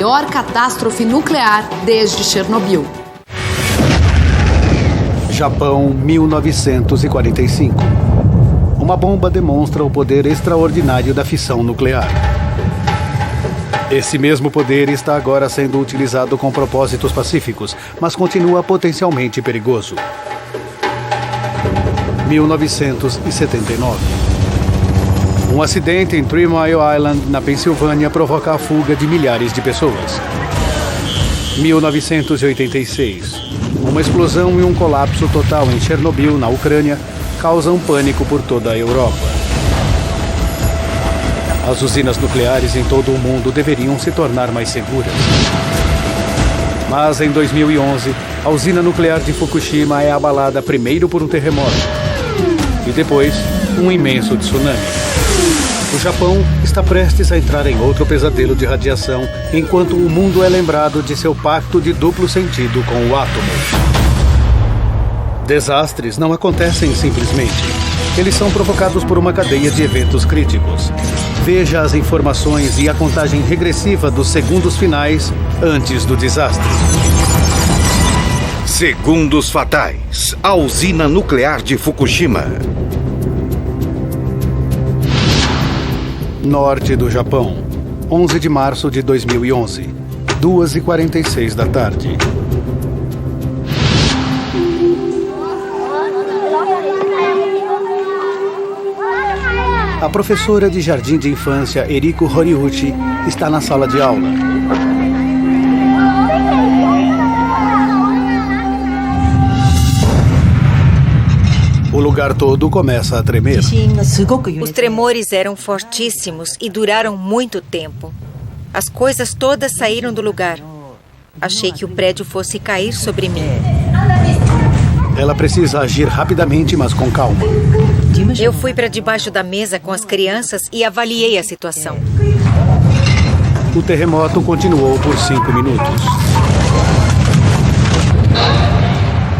Maior catástrofe nuclear desde Chernobyl. Japão, 1945. Uma bomba demonstra o poder extraordinário da fissão nuclear. Esse mesmo poder está agora sendo utilizado com propósitos pacíficos, mas continua potencialmente perigoso. 1979. Um acidente em 3 Mile Island, na Pensilvânia, provoca a fuga de milhares de pessoas. 1986. Uma explosão e um colapso total em Chernobyl, na Ucrânia, causam pânico por toda a Europa. As usinas nucleares em todo o mundo deveriam se tornar mais seguras. Mas em 2011, a usina nuclear de Fukushima é abalada primeiro por um terremoto e depois um imenso tsunami. O Japão está prestes a entrar em outro pesadelo de radiação, enquanto o mundo é lembrado de seu pacto de duplo sentido com o átomo. Desastres não acontecem simplesmente. Eles são provocados por uma cadeia de eventos críticos. Veja as informações e a contagem regressiva dos segundos finais antes do desastre. Segundos fatais. A usina nuclear de Fukushima. Norte do Japão, 11 de março de 2011, 2h46 da tarde. A professora de jardim de infância, Eriko Horiuchi, está na sala de aula. O lugar todo começa a tremer. Os tremores eram fortíssimos e duraram muito tempo. As coisas todas saíram do lugar. Achei que o prédio fosse cair sobre mim. Ela precisa agir rapidamente, mas com calma. Eu fui para debaixo da mesa com as crianças e avaliei a situação. O terremoto continuou por 5 minutos.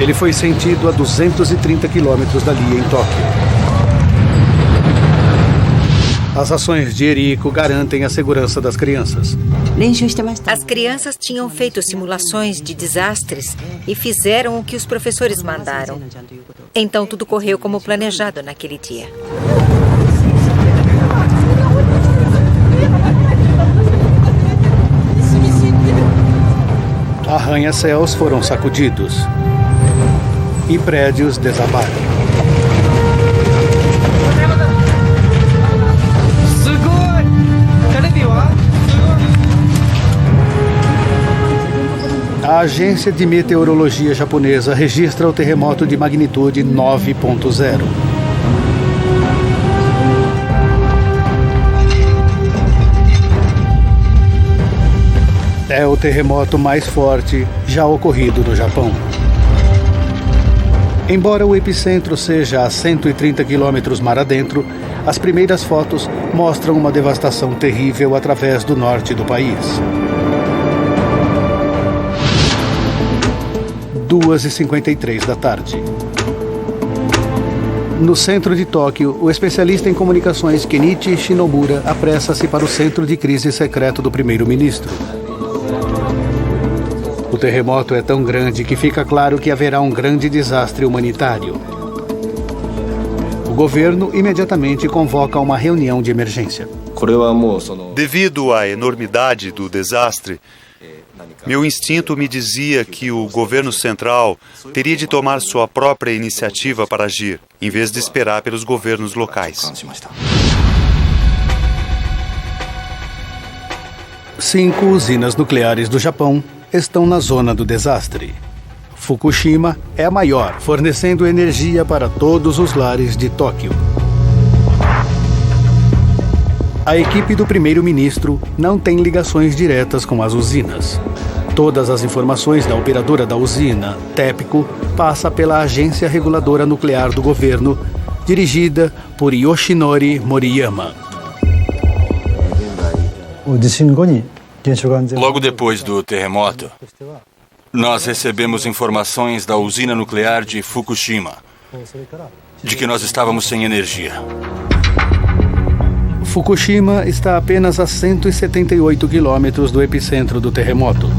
Ele foi sentido a 230 quilômetros dali, em Tóquio. As ações de Eriko garantem a segurança das crianças. As crianças tinham feito simulações de desastres e fizeram o que os professores mandaram. Então tudo correu como planejado naquele dia. Arranha-céus foram sacudidos e prédios desabaram. A agência de meteorologia japonesa registra o terremoto de magnitude 9.0. É o terremoto mais forte já ocorrido no Japão. Embora o epicentro seja a 130 quilômetros mar adentro, as primeiras fotos mostram uma devastação terrível através do norte do país. 2h53 da tarde. No centro de Tóquio, o especialista em comunicações Kenichi Shinomura apressa-se para o centro de crise secreto do primeiro-ministro. O terremoto é tão grande que fica claro que haverá um grande desastre humanitário. O governo imediatamente convoca uma reunião de emergência. Devido à enormidade do desastre, meu instinto me dizia que o governo central teria de tomar sua própria iniciativa para agir, em vez de esperar pelos governos locais. 5 usinas nucleares do Japão estão na zona do desastre. Fukushima é a maior, fornecendo energia para todos os lares de Tóquio. A equipe do primeiro-ministro não tem ligações diretas com as usinas. Todas as informações da operadora da usina, TEPCO, passa pela Agência Reguladora Nuclear do Governo, dirigida por Yoshinori Moriyama. Logo depois do terremoto, nós recebemos informações da usina nuclear de Fukushima, de que nós estávamos sem energia. Fukushima está apenas a 178 quilômetros do epicentro do terremoto.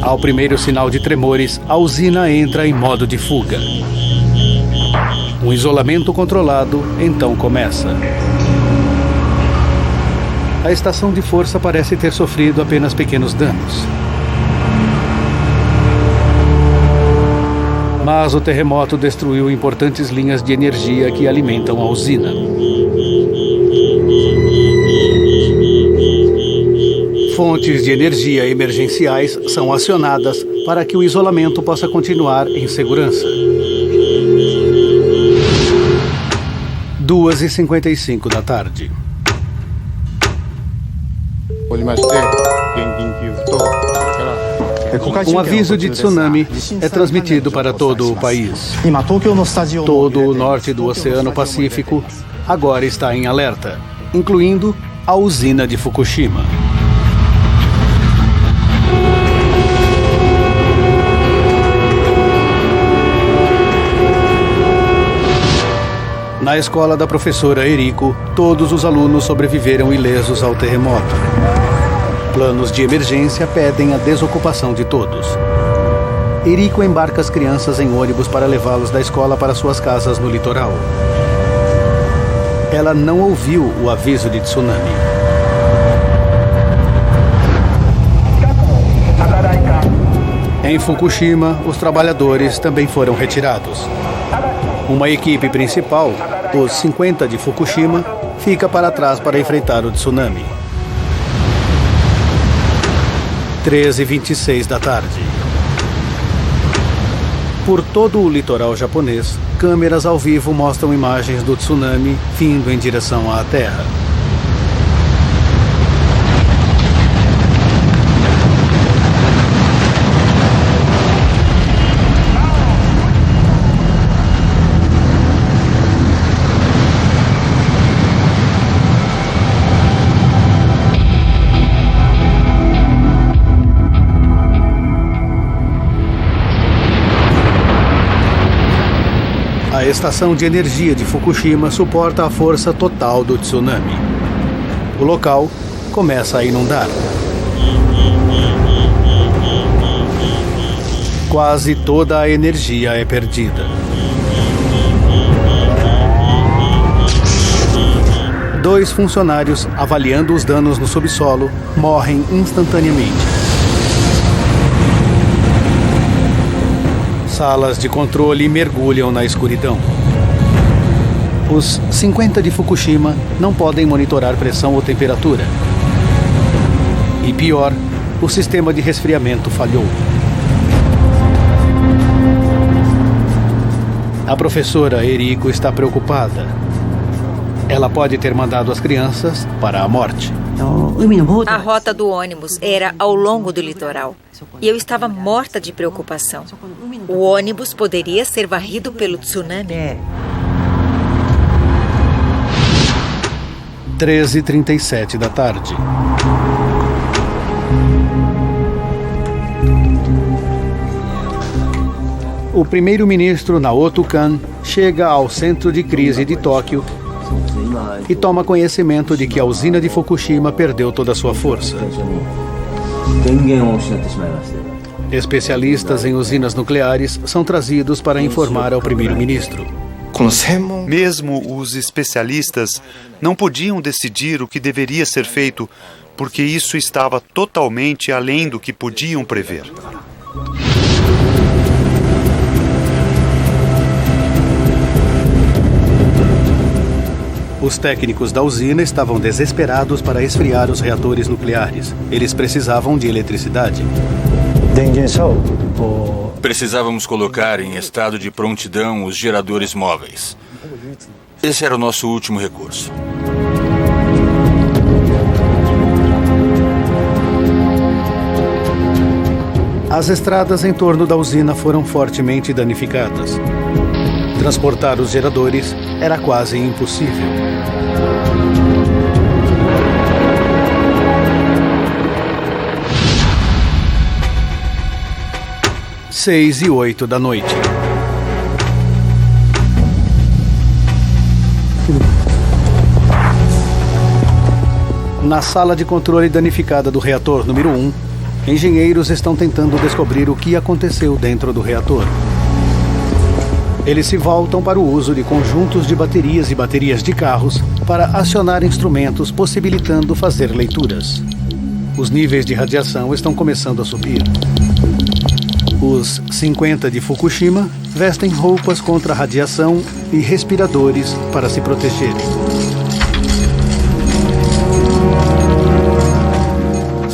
Ao primeiro sinal de tremores, a usina entra em modo de fuga. Um isolamento controlado então começa. A estação de força parece ter sofrido apenas pequenos danos. Mas o terremoto destruiu importantes linhas de energia que alimentam a usina. Fontes de energia emergenciais são acionadas para que o isolamento possa continuar em segurança. 2h55 da tarde. Um aviso de tsunami é transmitido para todo o país. Todo o norte do Oceano Pacífico agora está em alerta, incluindo a usina de Fukushima. Na escola da professora Eriko, todos os alunos sobreviveram ilesos ao terremoto. Planos de emergência pedem a desocupação de todos. Eriko embarca as crianças em ônibus para levá-los da escola para suas casas no litoral. Ela não ouviu o aviso de tsunami. Em Fukushima, os trabalhadores também foram retirados. Uma equipe principal, os 50 de Fukushima, fica para trás para enfrentar o tsunami. 13h26 da tarde. Por todo o litoral japonês, câmeras ao vivo mostram imagens do tsunami vindo em direção à Terra. A estação de energia de Fukushima suporta a força total do tsunami. O local começa a inundar. Quase toda a energia é perdida. 2 funcionários, avaliando os danos no subsolo, morrem instantaneamente. Salas de controle mergulham na escuridão. Os 50 de Fukushima não podem monitorar pressão ou temperatura. E pior, o sistema de resfriamento falhou. A professora Eriko está preocupada. Ela pode ter mandado as crianças para a morte. A rota do ônibus era ao longo do litoral. E eu estava morta de preocupação. O ônibus poderia ser varrido pelo tsunami. 13h37 da tarde. O primeiro-ministro Naoto Kan chega ao centro de crise de Tóquio e toma conhecimento de que a usina de Fukushima perdeu toda a sua força. Especialistas em usinas nucleares são trazidos para informar ao primeiro-ministro. Mesmo os especialistas não podiam decidir o que deveria ser feito, porque isso estava totalmente além do que podiam prever. Os técnicos da usina estavam desesperados para esfriar os reatores nucleares. Eles precisavam de eletricidade. Precisávamos colocar em estado de prontidão os geradores móveis. Esse era o nosso último recurso. As estradas em torno da usina foram fortemente danificadas. Transportar os geradores era quase impossível. (6:08 da noite). Na sala de controle danificada do reator número 1, engenheiros estão tentando descobrir o que aconteceu dentro do reator. Eles se voltam para o uso de conjuntos de baterias e baterias de carros para acionar instrumentos, possibilitando fazer leituras. Os níveis de radiação estão começando a subir. Os 50 de Fukushima vestem roupas contra a radiação e respiradores para se protegerem.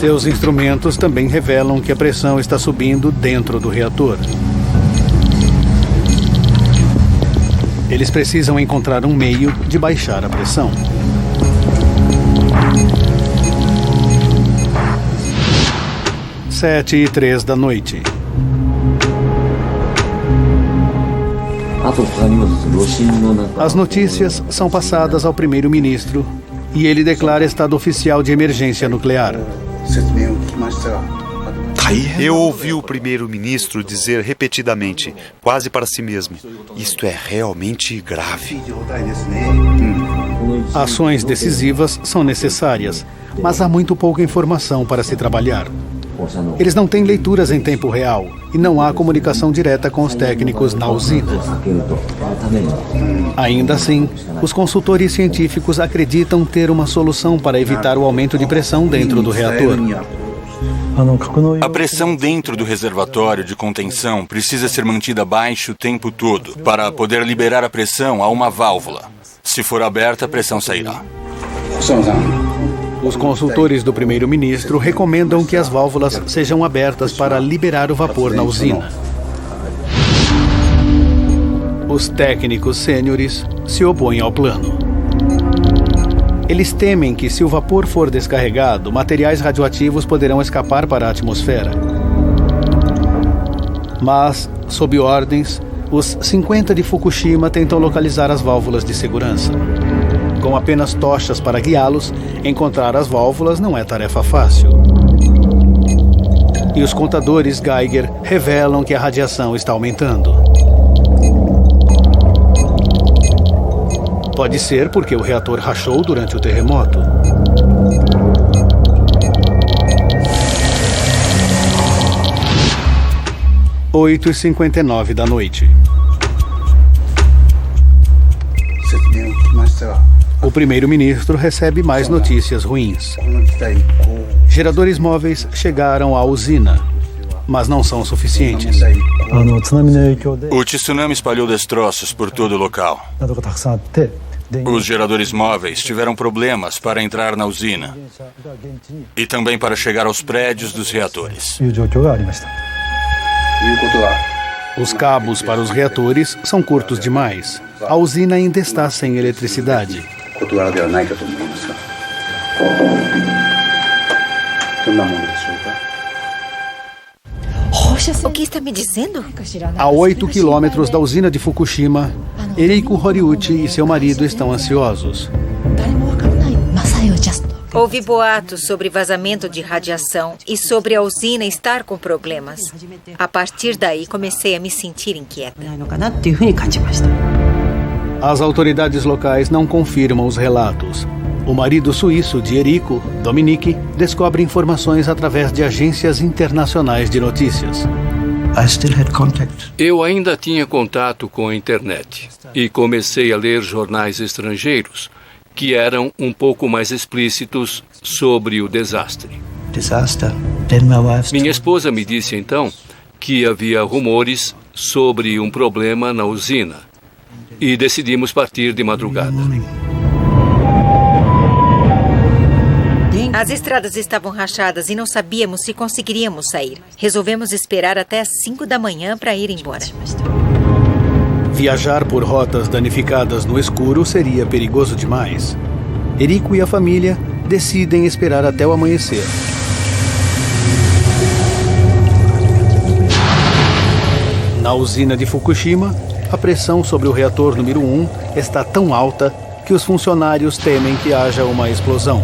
Seus instrumentos também revelam que a pressão está subindo dentro do reator. Eles precisam encontrar um meio de baixar a pressão. Sete e 3 da noite. As notícias são passadas ao primeiro-ministro e ele declara estado oficial de emergência nuclear. Eu ouvi o primeiro-ministro dizer repetidamente, quase para si mesmo, isto é realmente grave. Ações decisivas são necessárias, mas há muito pouca informação para se trabalhar. Eles não têm leituras em tempo real e não há comunicação direta com os técnicos na usina. Ainda assim, os consultores científicos acreditam ter uma solução para evitar o aumento de pressão dentro do reator. A pressão dentro do reservatório de contenção precisa ser mantida baixa o tempo todo. Para poder liberar a pressão, há uma válvula. Se for aberta, a pressão sairá. Os consultores do primeiro-ministro recomendam que as válvulas sejam abertas para liberar o vapor na usina. Os técnicos sêniores se opõem ao plano. Eles temem que, se o vapor for descarregado, materiais radioativos poderão escapar para a atmosfera. Mas, sob ordens, os 50 de Fukushima tentam localizar as válvulas de segurança. Com apenas tochas para guiá-los, encontrar as válvulas não é tarefa fácil. E os contadores Geiger revelam que a radiação está aumentando. Pode ser porque o reator rachou durante o terremoto. Oito e 59 da noite. O primeiro-ministro recebe mais notícias ruins. Geradores móveis chegaram à usina, mas não são suficientes. O tsunami espalhou destroços por todo o local. Os geradores móveis tiveram problemas para entrar na usina e também para chegar aos prédios dos reatores. Os cabos para os reatores são curtos demais. A usina ainda está sem eletricidade. O que está me dizendo? A 8 quilômetros da usina de Fukushima, Eriko Horiuchi e seu marido estão ansiosos. Ouvi boatos sobre vazamento de radiação e sobre a usina estar com problemas. A partir daí, comecei a me sentir inquieta. As autoridades locais não confirmam os relatos. O marido suíço de Eriko, Dominique, descobre informações através de agências internacionais de notícias. Eu ainda tinha contato com a internet e comecei a ler jornais estrangeiros que eram um pouco mais explícitos sobre o desastre. Minha esposa me disse então que havia rumores sobre um problema na usina e decidimos partir de madrugada. As estradas estavam rachadas e não sabíamos se conseguiríamos sair. Resolvemos esperar até às 5 da manhã para ir embora. Viajar por rotas danificadas no escuro seria perigoso demais. Eriko e a família decidem esperar até o amanhecer. Na usina de Fukushima, a pressão sobre o reator número 1 está tão alta que os funcionários temem que haja uma explosão.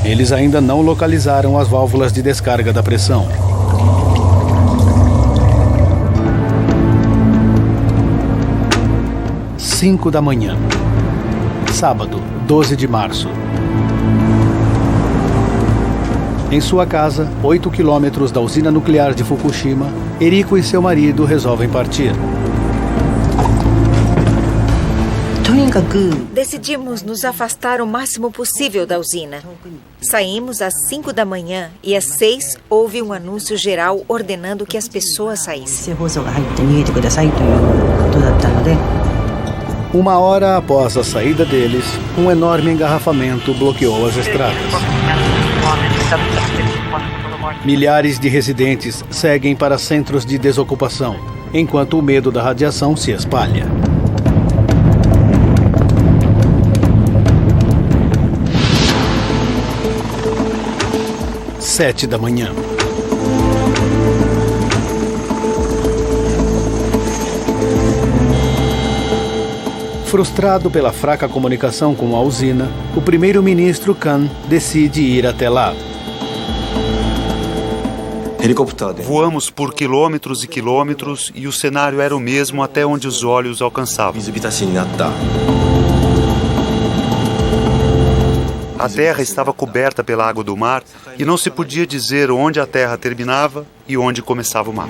Eles ainda não localizaram as válvulas de descarga da pressão. Cinco da manhã. sábado, 12 de março. Em sua casa, 8 quilômetros da usina nuclear de Fukushima, Eriko e seu marido resolvem partir. Decidimos nos afastar o máximo possível da usina. Saímos às 5 da manhã e às 6 houve um anúncio geral ordenando que as pessoas saíssem. 1 hora após a saída deles, um enorme engarrafamento bloqueou as estradas. Milhares de residentes seguem para centros de desocupação, enquanto o medo da radiação se espalha. Sete da manhã. Frustrado pela fraca comunicação com a usina, o primeiro-ministro Kan decide ir até lá. Voamos por quilômetros e quilômetros e o cenário era o mesmo até onde os olhos alcançavam. A terra estava coberta pela água do mar e não se podia dizer onde a terra terminava e onde começava o mar.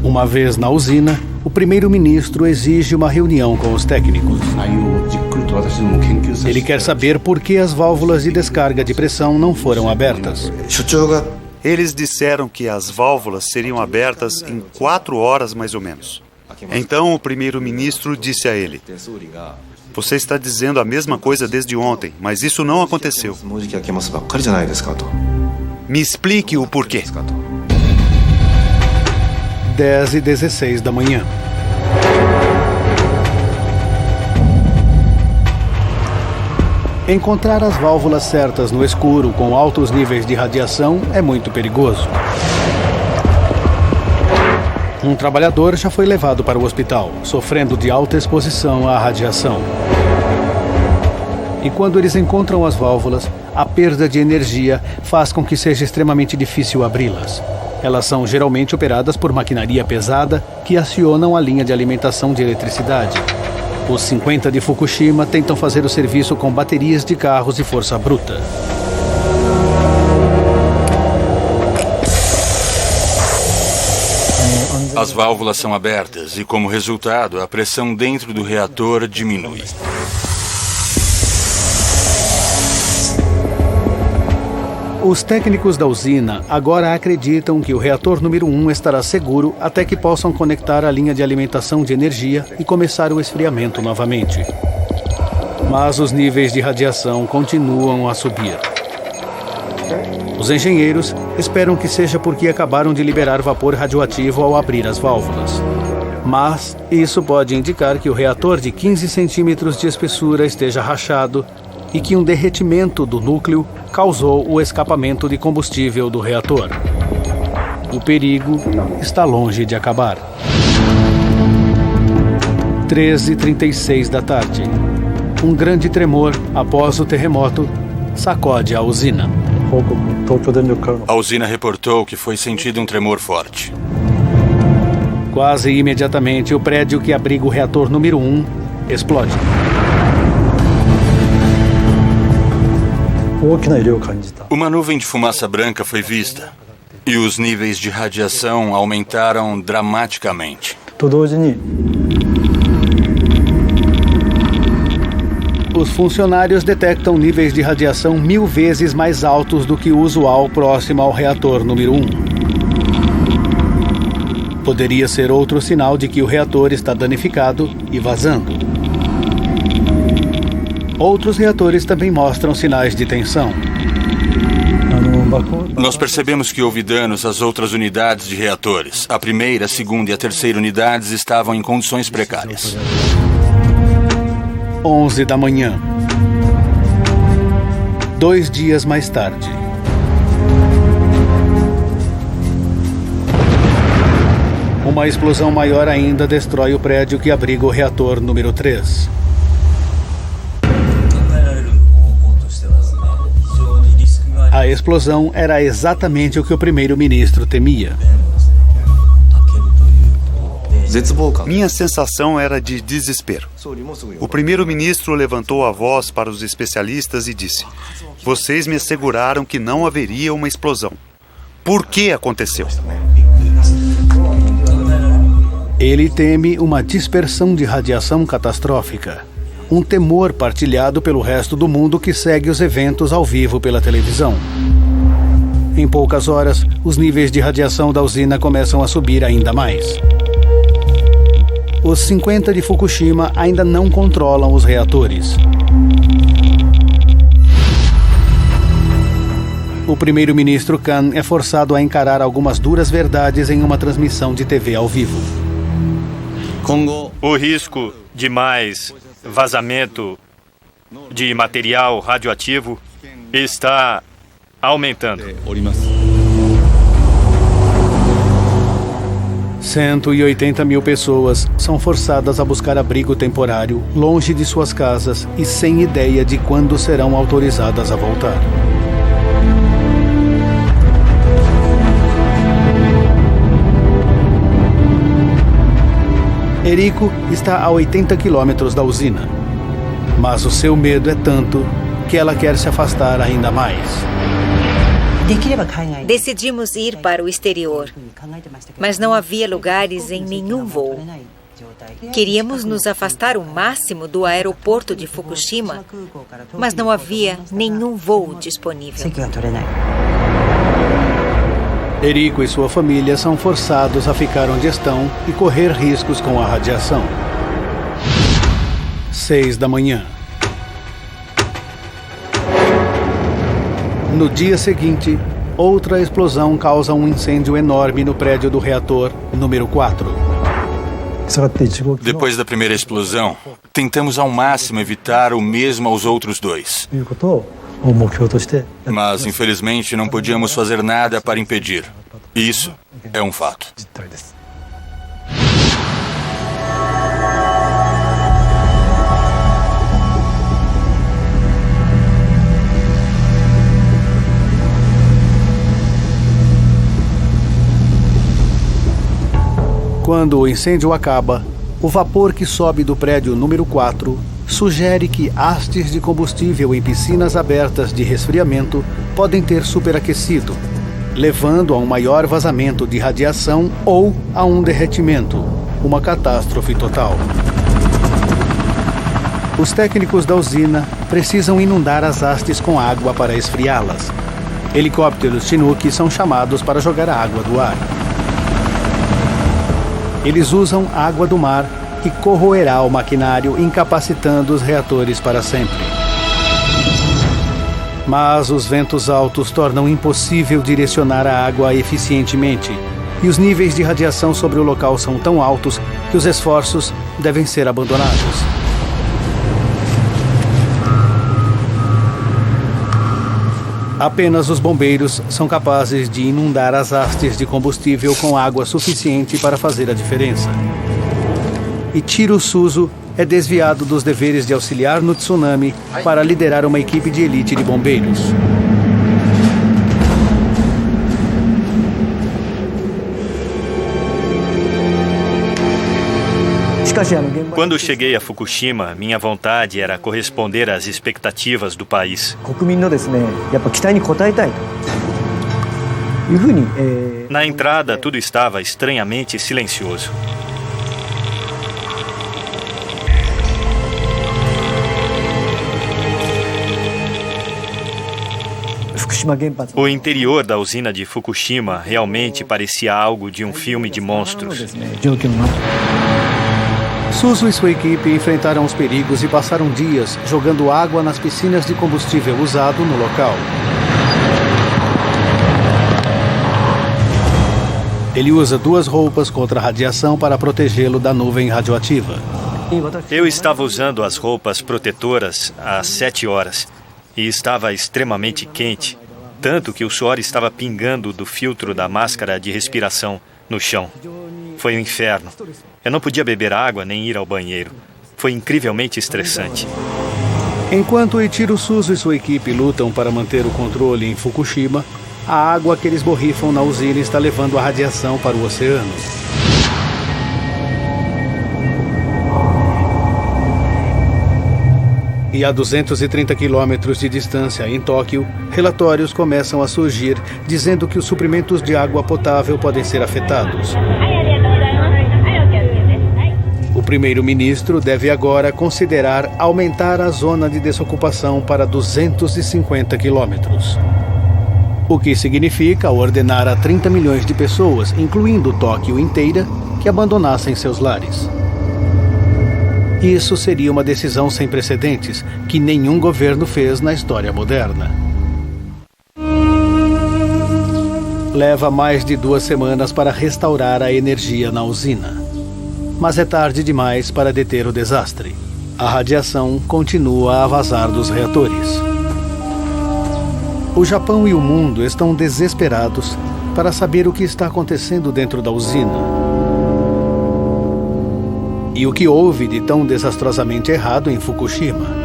Uma vez na usina, o primeiro-ministro exige uma reunião com os técnicos. Ele quer saber por que as válvulas de descarga de pressão não foram abertas. Eles disseram que as válvulas seriam abertas em 4 horas mais ou menos. Então o primeiro-ministro disse a ele: "Você está dizendo a mesma coisa desde ontem, mas isso não aconteceu. Me explique o porquê." 10h16 da manhã. Encontrar as válvulas certas no escuro com altos níveis de radiação é muito perigoso. Um trabalhador já foi levado para o hospital, sofrendo de alta exposição à radiação. E quando eles encontram as válvulas, a perda de energia faz com que seja extremamente difícil abri-las. Elas são geralmente operadas por maquinaria pesada que acionam a linha de alimentação de eletricidade. Os 50 de Fukushima tentam fazer o serviço com baterias de carros e força bruta. As válvulas são abertas e, como resultado, a pressão dentro do reator diminui. Os técnicos da usina agora acreditam que o reator número 1 estará seguro até que possam conectar a linha de alimentação de energia e começar o esfriamento novamente. Mas os níveis de radiação continuam a subir. Os engenheiros esperam que seja porque acabaram de liberar vapor radioativo ao abrir as válvulas. Mas isso pode indicar que o reator de 15 centímetros de espessura esteja rachado e que um derretimento do núcleo causou o escapamento de combustível do reator. O perigo está longe de acabar. 13h36 da tarde. Um grande tremor após o terremoto sacode a usina. A usina reportou que foi sentido um tremor forte. Quase imediatamente, o prédio que abriga o reator número 1 explode. Uma nuvem de fumaça branca foi vista e os níveis de radiação aumentaram dramaticamente. Os funcionários detectam níveis de radiação 1000 vezes mais altos do que o usual próximo ao reator número 1. Poderia ser outro sinal de que o reator está danificado e vazando. Outros reatores também mostram sinais de tensão. Nós percebemos que houve danos às outras unidades de reatores. A primeira, a segunda e a terceira unidades estavam em condições precárias. 11 da manhã. 2 dias mais tarde. Uma explosão maior ainda destrói o prédio que abriga o reator número 3. A explosão era exatamente o que o primeiro-ministro temia. Minha sensação era de desespero. O primeiro-ministro levantou a voz para os especialistas e disse: "Vocês me asseguraram que não haveria uma explosão. Por que aconteceu?" Ele teme uma dispersão de radiação catastrófica. Um temor partilhado pelo resto do mundo que segue os eventos ao vivo pela televisão. Em poucas horas, os níveis de radiação da usina começam a subir ainda mais. Os 50 de Fukushima ainda não controlam os reatores. O primeiro-ministro Kan é forçado a encarar algumas duras verdades em uma transmissão de TV ao vivo. O risco de mais vazamento de material radioativo está aumentando. 180 mil pessoas são forçadas a buscar abrigo temporário, longe de suas casas e sem ideia de quando serão autorizadas a voltar. Eriko está a 80 quilômetros da usina, mas o seu medo é tanto que ela quer se afastar ainda mais. Decidimos ir para o exterior, mas não havia lugares em nenhum voo. Queríamos nos afastar o máximo do aeroporto de Fukushima, mas não havia nenhum voo disponível. Eriko e sua família são forçados a ficar onde estão e correr riscos com a radiação. 6 da manhã. No dia seguinte, outra explosão causa um incêndio enorme no prédio do reator número 4. Depois da primeira explosão, tentamos ao máximo evitar o mesmo aos outros dois. Mas, infelizmente, não podíamos fazer nada para impedir. Isso é um fato. Quando o incêndio acaba, o vapor que sobe do prédio número 4 sugere que hastes de combustível em piscinas abertas de resfriamento podem ter superaquecido, levando a um maior vazamento de radiação ou a um derretimento, uma catástrofe total. Os técnicos da usina precisam inundar as hastes com água para esfriá-las. Helicópteros Chinook são chamados para jogar a água do ar. Eles usam água do mar que corroerá o maquinário, incapacitando os reatores para sempre. Mas os ventos altos tornam impossível direcionar a água eficientemente, e os níveis de radiação sobre o local são tão altos que os esforços devem ser abandonados. Apenas os bombeiros são capazes de inundar as hastes de combustível com água suficiente para fazer a diferença. E Chiro Suzu é desviado dos deveres de auxiliar no tsunami para liderar uma equipe de elite de bombeiros. Quando cheguei a Fukushima, minha vontade era corresponder às expectativas do país. Na entrada, tudo estava estranhamente silencioso. O interior da usina de Fukushima realmente parecia algo de um filme de monstros. Suzu e sua equipe enfrentaram os perigos e passaram dias jogando água nas piscinas de combustível usado no local. Ele usa 2 roupas contra a radiação para protegê-lo da nuvem radioativa. Eu estava usando as roupas protetoras às 7 horas e estava extremamente quente, tanto que o suor estava pingando do filtro da máscara de respiração no chão. Foi um inferno. Eu não podia beber água nem ir ao banheiro. Foi incrivelmente estressante. Enquanto Eiichiro Suzu e sua equipe lutam para manter o controle em Fukushima, a água que eles borrifam na usina está levando a radiação para o oceano. E a 230 quilômetros de distância, em Tóquio, relatórios começam a surgir dizendo que os suprimentos de água potável podem ser afetados. O primeiro-ministro deve agora considerar aumentar a zona de desocupação para 250 quilômetros. O que significa ordenar a 30 milhões de pessoas, incluindo Tóquio inteira, que abandonassem seus lares. Isso seria uma decisão sem precedentes, que nenhum governo fez na história moderna. Leva mais de 2 semanas para restaurar a energia na usina. Mas é tarde demais para deter o desastre. A radiação continua a vazar dos reatores. O Japão e o mundo estão desesperados para saber o que está acontecendo dentro da usina. E o que houve de tão desastrosamente errado em Fukushima?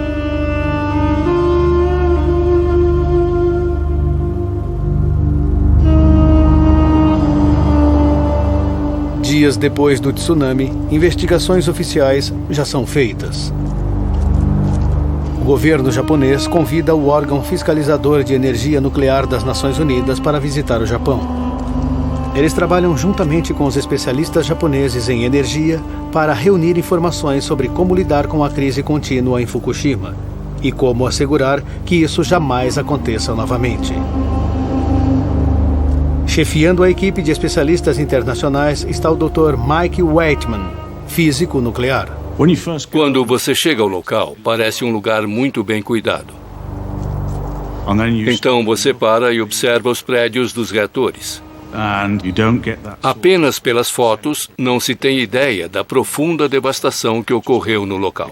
Dias depois do tsunami, investigações oficiais já são feitas. O governo japonês convida o órgão fiscalizador de energia nuclear das Nações Unidas para visitar o Japão. Eles trabalham juntamente com os especialistas japoneses em energia para reunir informações sobre como lidar com a crise contínua em Fukushima e como assegurar que isso jamais aconteça novamente. Chefiando a equipe de especialistas internacionais está o Dr. Mike Waitman, físico nuclear. Quando você chega ao local, parece um lugar muito bem cuidado. Então você para e observa os prédios dos reatores. Apenas pelas fotos, não se tem ideia da profunda devastação que ocorreu no local.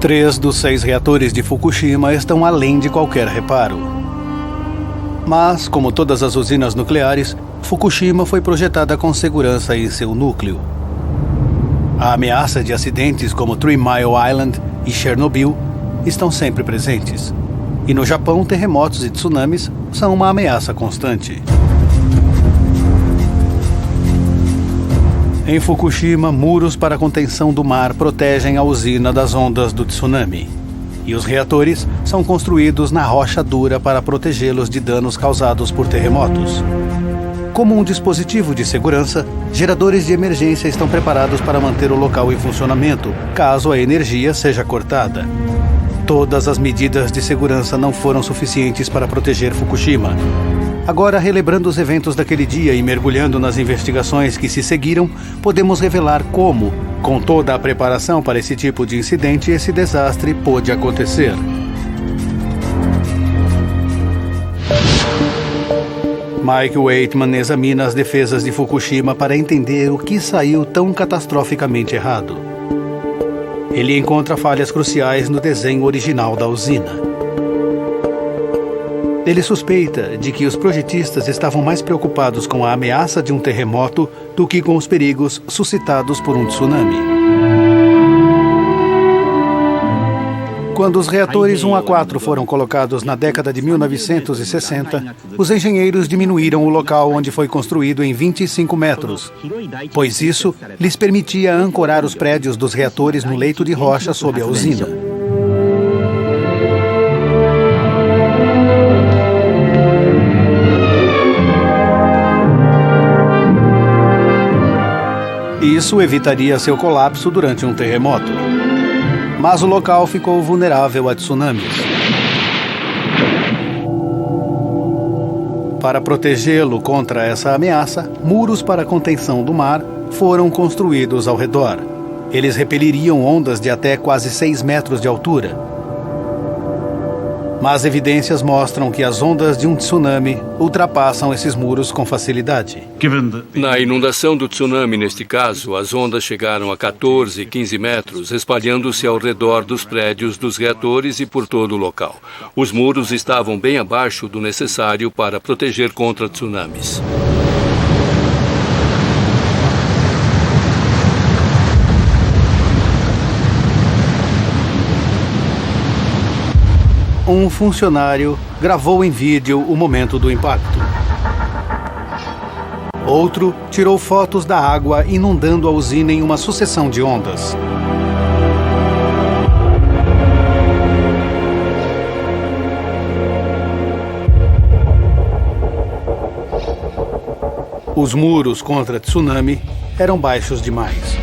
3 dos 6 reatores de Fukushima estão além de qualquer reparo. Mas, como todas as usinas nucleares, Fukushima foi projetada com segurança em seu núcleo. A ameaça de acidentes como 3 Mile Island e Chernobyl estão sempre presentes. E no Japão, terremotos e tsunamis são uma ameaça constante. Em Fukushima, muros para contenção do mar protegem a usina das ondas do tsunami. E os reatores são construídos na rocha dura para protegê-los de danos causados por terremotos. Como um dispositivo de segurança, geradores de emergência estão preparados para manter o local em funcionamento, caso a energia seja cortada. Todas as medidas de segurança não foram suficientes para proteger Fukushima. Agora, relembrando os eventos daquele dia e mergulhando nas investigações que se seguiram, podemos revelar como, com toda a preparação para esse tipo de incidente, esse desastre pôde acontecer. Mike Waitman examina as defesas de Fukushima para entender o que saiu tão catastroficamente errado. Ele encontra falhas cruciais no desenho original da usina. Ele suspeita de que os projetistas estavam mais preocupados com a ameaça de um terremoto do que com os perigos suscitados por um tsunami. Quando os reatores 1 a 4 foram colocados na década de 1960, os engenheiros diminuíram o local onde foi construído em 25 metros, pois isso lhes permitia ancorar os prédios dos reatores no leito de rocha sob a usina. Isso evitaria seu colapso durante um terremoto. Mas o local ficou vulnerável a tsunamis. Para protegê-lo contra essa ameaça, muros para contenção do mar foram construídos ao redor. Eles repeliriam ondas de até quase 6 metros de altura. Mas evidências mostram que as ondas de um tsunami ultrapassam esses muros com facilidade. Na inundação do tsunami, neste caso, as ondas chegaram a 14, 15 metros, espalhando-se ao redor dos prédios dos reatores e por todo o local. Os muros estavam bem abaixo do necessário para proteger contra tsunamis. um funcionário gravou em vídeo o momento do impacto. Outro tirou fotos da água inundando a usina em uma sucessão de ondas. Os muros contra tsunami eram baixos demais.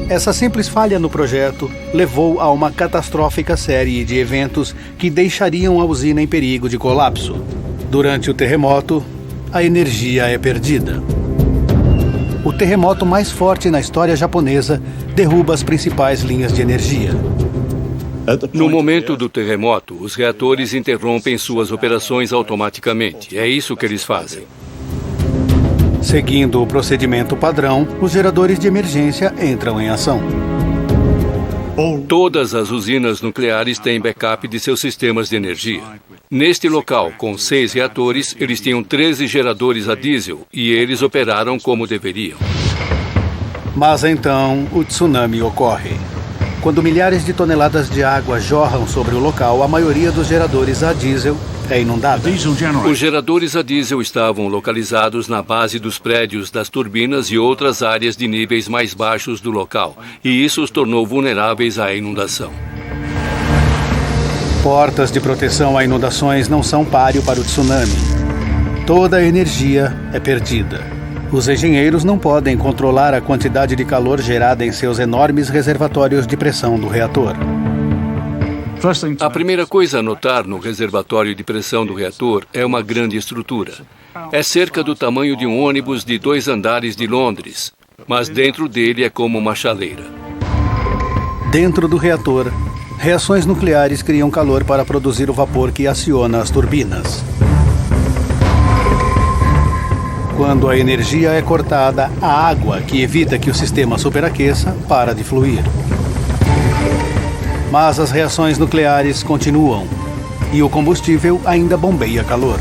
Essa simples falha no projeto levou a uma catastrófica série de eventos que deixariam a usina em perigo de colapso. Durante o terremoto, a energia é perdida. O terremoto mais forte na história japonesa derruba as principais linhas de energia. No momento do terremoto, os reatores interrompem suas operações automaticamente. É isso que eles fazem. Seguindo o procedimento padrão, os geradores de emergência entram em ação. Todas as usinas nucleares têm backup de seus sistemas de energia. Neste local, com 6 reatores, eles tinham 13 geradores a diesel e eles operaram como deveriam. Mas então, o tsunami ocorre. Quando milhares de toneladas de água jorram sobre o local, a maioria dos geradores a diesel é inundada. Os geradores a diesel estavam localizados na base dos prédios das turbinas e outras áreas de níveis mais baixos do local, e isso os tornou vulneráveis à inundação. Portas de proteção a inundações não são páreo para o tsunami. Toda a energia é perdida. Os engenheiros não podem controlar a quantidade de calor gerada em seus enormes reservatórios de pressão do reator. A primeira coisa a notar no reservatório de pressão do reator é uma grande estrutura. É cerca do tamanho de um ônibus de 2 andares de Londres, mas dentro dele é como uma chaleira. Dentro do reator, reações nucleares criam calor para produzir o vapor que aciona as turbinas. Quando a energia é cortada, a água, que evita que o sistema superaqueça, para de fluir. Mas as reações nucleares continuam e o combustível ainda bombeia calor.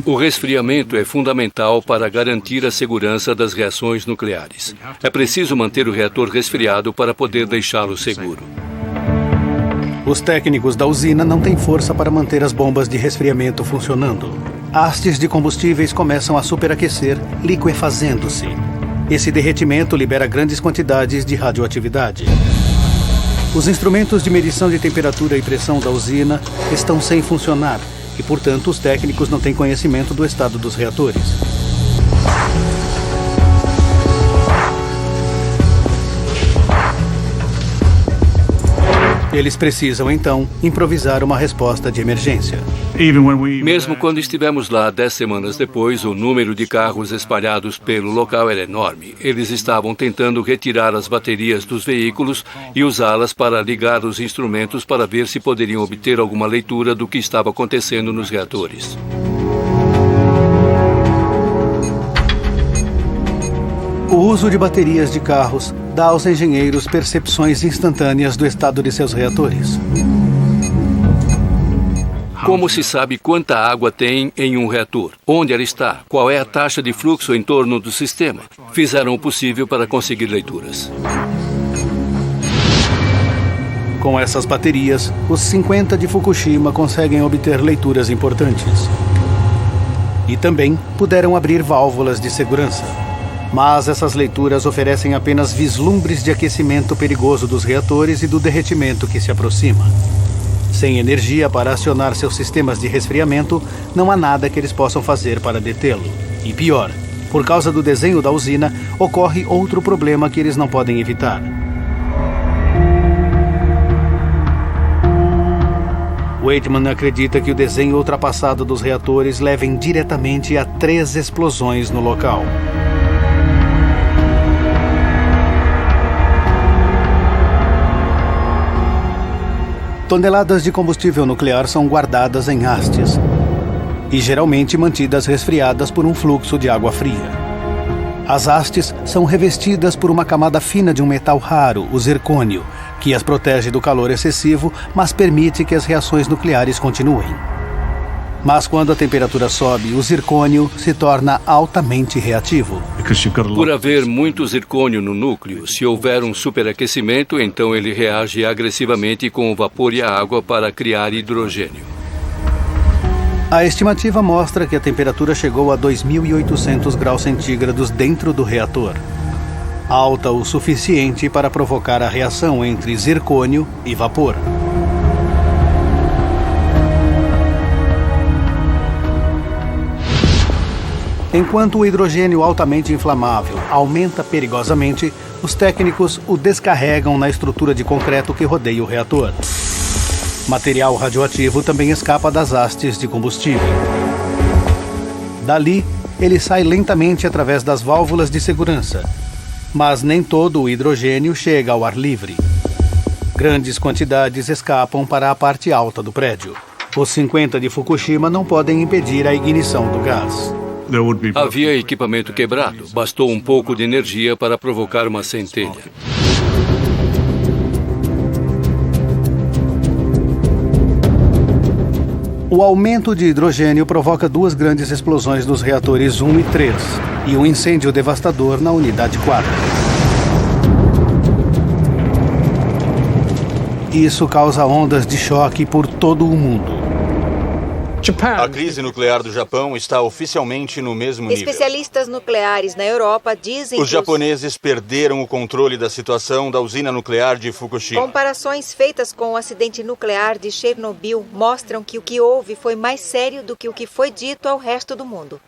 O resfriamento é fundamental para garantir a segurança das reações nucleares. É preciso manter o reator resfriado para poder deixá-lo seguro. Os técnicos da usina não têm força para manter as bombas de resfriamento funcionando. Hastes de combustíveis começam a superaquecer, liquefazendo-se. Esse derretimento libera grandes quantidades de radioatividade. Os instrumentos de medição de temperatura e pressão da usina estão sem funcionar e, portanto, os técnicos não têm conhecimento do estado dos reatores. Eles precisam, então, improvisar uma resposta de emergência. Mesmo quando estivemos lá 10 semanas depois, o número de carros espalhados pelo local era enorme. Eles estavam tentando retirar as baterias dos veículos e usá-las para ligar os instrumentos para ver se poderiam obter alguma leitura do que estava acontecendo nos reatores. O uso de baterias de carros dá aos engenheiros percepções instantâneas do estado de seus reatores. Como se sabe quanta água tem em um reator? Onde ela está? Qual é a taxa de fluxo em torno do sistema? Fizeram o possível para conseguir leituras. Com essas baterias, os 50 de Fukushima conseguem obter leituras importantes. E também puderam abrir válvulas de segurança. Mas essas leituras oferecem apenas vislumbres de aquecimento perigoso dos reatores e do derretimento que se aproxima. Sem energia para acionar seus sistemas de resfriamento, não há nada que eles possam fazer para detê-lo. E pior, por causa do desenho da usina, ocorre outro problema que eles não podem evitar. Waitman acredita que o desenho ultrapassado dos reatores levem diretamente a 3 explosões no local. Toneladas de combustível nuclear são guardadas em hastes e geralmente mantidas resfriadas por um fluxo de água fria. As hastes são revestidas por uma camada fina de um metal raro, o zircônio, que as protege do calor excessivo, mas permite que as reações nucleares continuem. Mas quando a temperatura sobe, o zircônio se torna altamente reativo. Por haver muito zircônio no núcleo, se houver um superaquecimento, então ele reage agressivamente com o vapor e a água para criar hidrogênio. A estimativa mostra que a temperatura chegou a 2.800 graus centígrados dentro do reator. Alta o suficiente para provocar a reação entre zircônio e vapor. Enquanto o hidrogênio altamente inflamável aumenta perigosamente, os técnicos o descarregam na estrutura de concreto que rodeia o reator. Material radioativo também escapa das hastes de combustível. Dali, ele sai lentamente através das válvulas de segurança. Mas nem todo o hidrogênio chega ao ar livre. Grandes quantidades escapam para a parte alta do prédio. Os 50 de Fukushima não podem impedir a ignição do gás. Havia equipamento quebrado. Bastou um pouco de energia para provocar uma centelha. O aumento de hidrogênio provoca duas grandes explosões nos reatores 1 e 3 e um incêndio devastador na unidade 4. Isso causa ondas de choque por todo o mundo. A crise nuclear do Japão está oficialmente no mesmo nível. Especialistas nucleares na Europa dizem Os japoneses perderam o controle da situação da usina nuclear de Fukushima. Comparações feitas com o acidente nuclear de Chernobyl mostram que o que houve foi mais sério do que o que foi dito ao resto do mundo.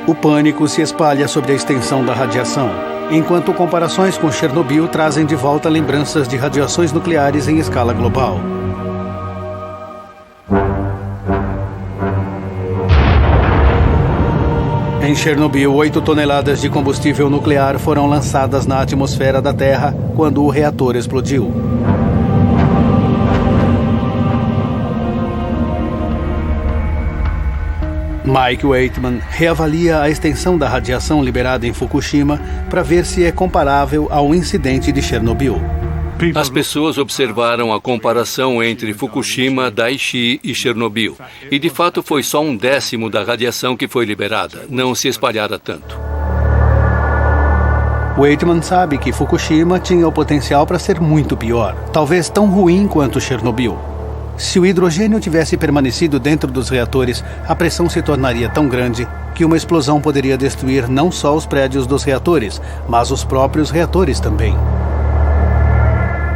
O pânico se espalha sobre a extensão da radiação, enquanto comparações com Chernobyl trazem de volta lembranças de radiações nucleares em escala global. Em Chernobyl, 8 toneladas de combustível nuclear foram lançadas na atmosfera da Terra quando o reator explodiu. Mike Waitman reavalia a extensão da radiação liberada em Fukushima para ver se é comparável ao incidente de Chernobyl. As pessoas observaram a comparação entre Fukushima, Daiichi e Chernobyl. E de fato foi só 1/10 da radiação que foi liberada. Não se espalhara tanto. Waitman sabe que Fukushima tinha o potencial para ser muito pior. Talvez tão ruim quanto Chernobyl. Se o hidrogênio tivesse permanecido dentro dos reatores, a pressão se tornaria tão grande que uma explosão poderia destruir não só os prédios dos reatores, mas os próprios reatores também.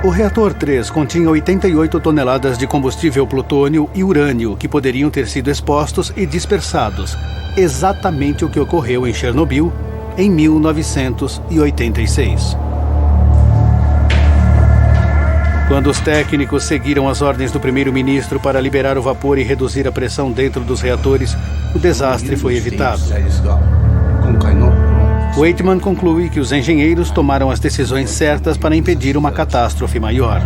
O reator 3 continha 88 toneladas de combustível plutônio e urânio que poderiam ter sido expostos e dispersados, exatamente o que ocorreu em Chernobyl em 1986. Quando os técnicos seguiram as ordens do primeiro-ministro para liberar o vapor e reduzir a pressão dentro dos reatores, o desastre foi evitado. Waitman conclui que os engenheiros tomaram as decisões certas para impedir uma catástrofe maior.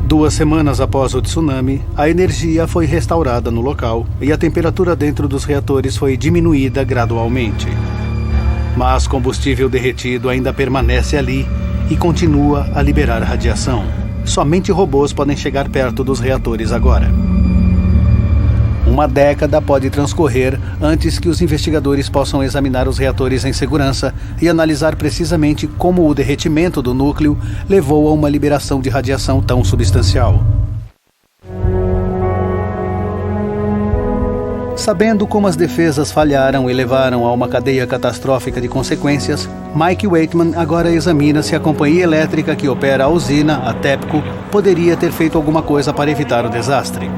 2 semanas após o tsunami, a energia foi restaurada no local e a temperatura dentro dos reatores foi diminuída gradualmente. Mas combustível derretido ainda permanece ali e continua a liberar radiação. Somente robôs podem chegar perto dos reatores agora. 1 década pode transcorrer antes que os investigadores possam examinar os reatores em segurança e analisar precisamente como o derretimento do núcleo levou a uma liberação de radiação tão substancial. Sabendo como as defesas falharam e levaram a uma cadeia catastrófica de consequências, Mike Waitman agora examina se a companhia elétrica que opera a usina, a TEPCO, poderia ter feito alguma coisa para evitar o desastre.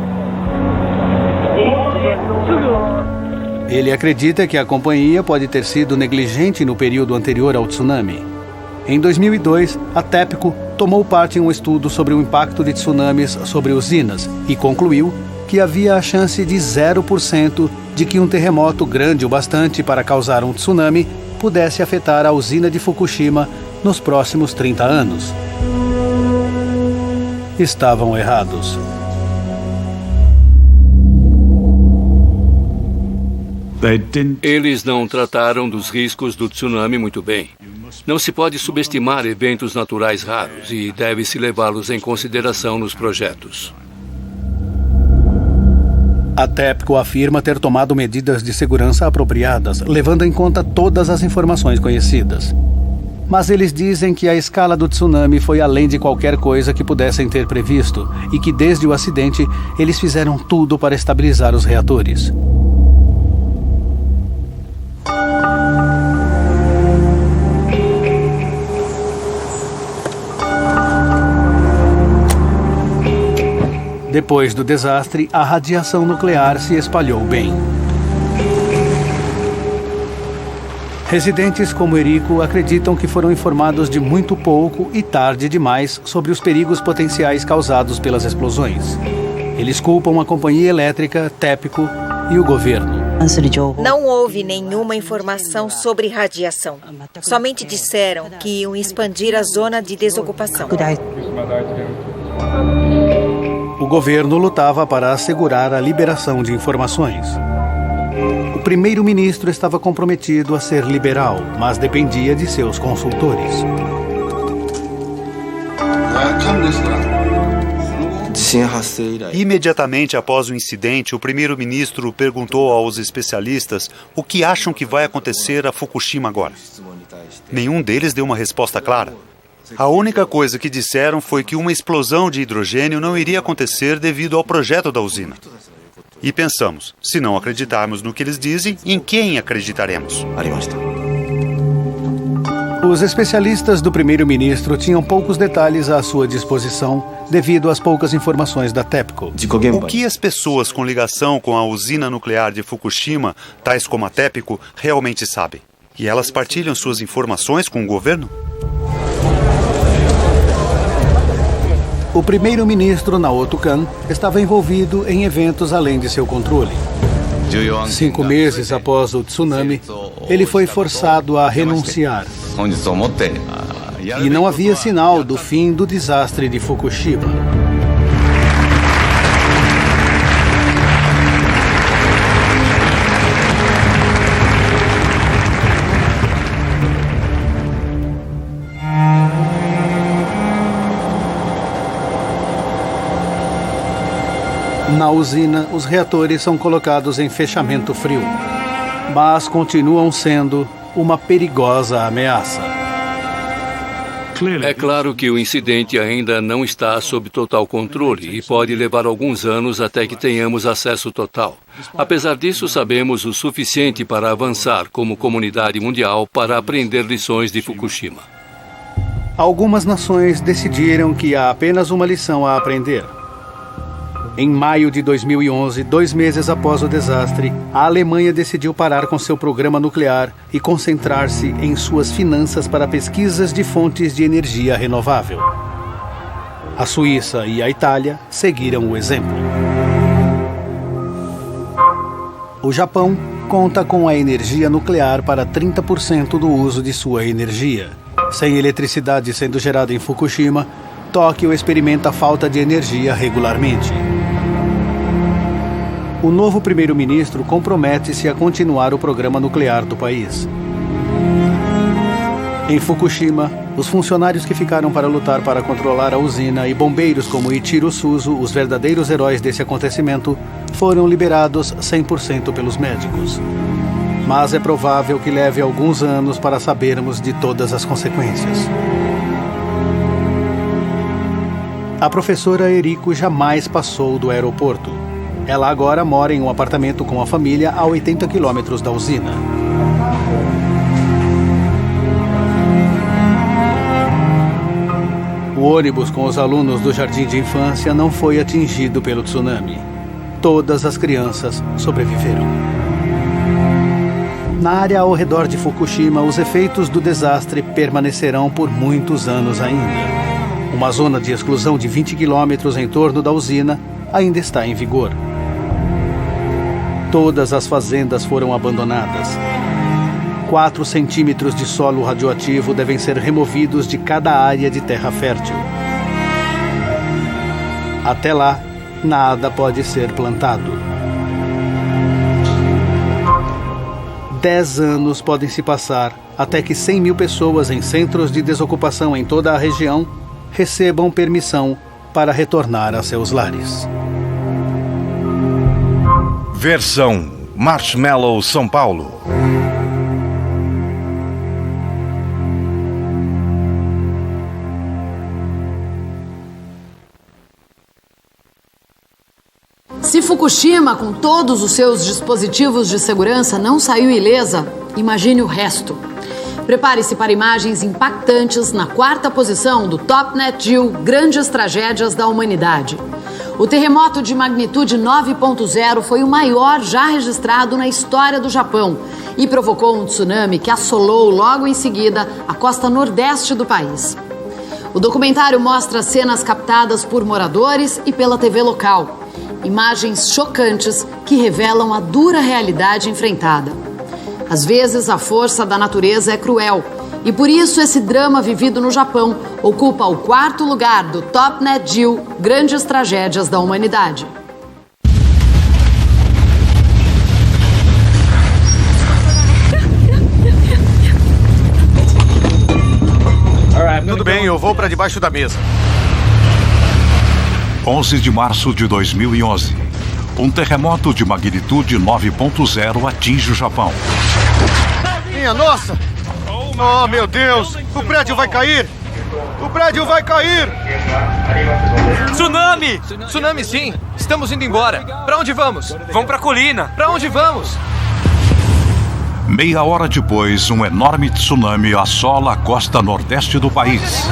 Ele acredita que a companhia pode ter sido negligente no período anterior ao tsunami. Em 2002, a TEPCO tomou parte em um estudo sobre o impacto de tsunamis sobre usinas e concluiu que havia a chance de 0% de que um terremoto grande o bastante para causar um tsunami pudesse afetar a usina de Fukushima nos próximos 30 anos. Estavam errados. Eles não trataram dos riscos do tsunami muito bem. Não se pode subestimar eventos naturais raros e deve-se levá-los em consideração nos projetos. A TEPCO afirma ter tomado medidas de segurança apropriadas, levando em conta todas as informações conhecidas. Mas eles dizem que a escala do tsunami foi além de qualquer coisa que pudessem ter previsto e que desde o acidente eles fizeram tudo para estabilizar os reatores. Depois do desastre, a radiação nuclear se espalhou bem. Residentes como Eriko acreditam que foram informados de muito pouco e tarde demais sobre os perigos potenciais causados pelas explosões. Eles culpam a companhia elétrica, TEPCO e o governo. Não houve nenhuma informação sobre radiação. Somente disseram que iam expandir a zona de desocupação. O governo lutava para assegurar a liberação de informações. O primeiro-ministro estava comprometido a ser liberal, mas dependia de seus consultores. Imediatamente após o incidente, o primeiro-ministro perguntou aos especialistas o que acham que vai acontecer a Fukushima agora. Nenhum deles deu uma resposta clara. A única coisa que disseram foi que uma explosão de hidrogênio não iria acontecer devido ao projeto da usina. E pensamos, se não acreditarmos no que eles dizem, em quem acreditaremos? Os especialistas do primeiro-ministro tinham poucos detalhes à sua disposição devido às poucas informações da TEPCO. O que as pessoas com ligação com a usina nuclear de Fukushima, tais como a TEPCO, realmente sabem? E elas partilham suas informações com o governo? O primeiro-ministro Naoto Kan estava envolvido em eventos além de seu controle. 5 meses após o tsunami, ele foi forçado a renunciar. E não havia sinal do fim do desastre de Fukushima. Na usina, os reatores são colocados em fechamento frio, mas continuam sendo uma perigosa ameaça. É claro que o incidente ainda não está sob total controle e pode levar alguns anos até que tenhamos acesso total. Apesar disso, sabemos o suficiente para avançar como comunidade mundial para aprender lições de Fukushima. Algumas nações decidiram que há apenas uma lição a aprender. Em maio de 2011, 2 meses após o desastre, a Alemanha decidiu parar com seu programa nuclear e concentrar-se em suas finanças para pesquisas de fontes de energia renovável. A Suíça e a Itália seguiram o exemplo. O Japão conta com a energia nuclear para 30% do uso de sua energia. Sem eletricidade sendo gerada em Fukushima, Tóquio experimenta falta de energia regularmente. O novo primeiro-ministro compromete-se a continuar o programa nuclear do país. Em Fukushima, os funcionários que ficaram para lutar para controlar a usina e bombeiros como Ichiro Suzu, os verdadeiros heróis desse acontecimento, foram liberados 100% pelos médicos. Mas é provável que leve alguns anos para sabermos de todas as consequências. A professora Eriko jamais passou do aeroporto. Ela agora mora em um apartamento com a família a 80 quilômetros da usina. O ônibus com os alunos do jardim de infância não foi atingido pelo tsunami. Todas as crianças sobreviveram. Na área ao redor de Fukushima, os efeitos do desastre permanecerão por muitos anos ainda. Uma zona de exclusão de 20 quilômetros em torno da usina ainda está em vigor. Todas as fazendas foram abandonadas. 4 centímetros de solo radioativo devem ser removidos de cada área de terra fértil. Até lá, nada pode ser plantado. 10 anos podem se passar até que 100 mil pessoas em centros de desocupação em toda a região recebam permissão para retornar a seus lares. Versão Marshmallow São Paulo. Se Fukushima, com todos os seus dispositivos de segurança, não saiu ilesa, imagine o resto. Prepare-se para imagens impactantes na 4ª posição do Top Net Geo Grandes Tragédias da Humanidade. O terremoto de magnitude 9.0 foi o maior já registrado na história do Japão e provocou um tsunami que assolou logo em seguida a costa nordeste do país. O documentário mostra cenas captadas por moradores e pela TV local. Imagens chocantes que revelam a dura realidade enfrentada. Às vezes, a força da natureza é cruel e por isso esse drama vivido no Japão ocupa o 4º lugar do Top Net Geo Grandes Tragédias da Humanidade. Tudo bem, eu vou para debaixo da mesa. 11 de março de 2011. Um terremoto de magnitude 9.0 atinge o Japão. Minha nossa! Oh, meu Deus! O prédio vai cair! O prédio vai cair! Tsunami! Tsunami, sim! Estamos indo embora. Pra onde vamos? Vamos pra colina. Pra onde vamos? Meia hora depois, um enorme tsunami assola a costa nordeste do país.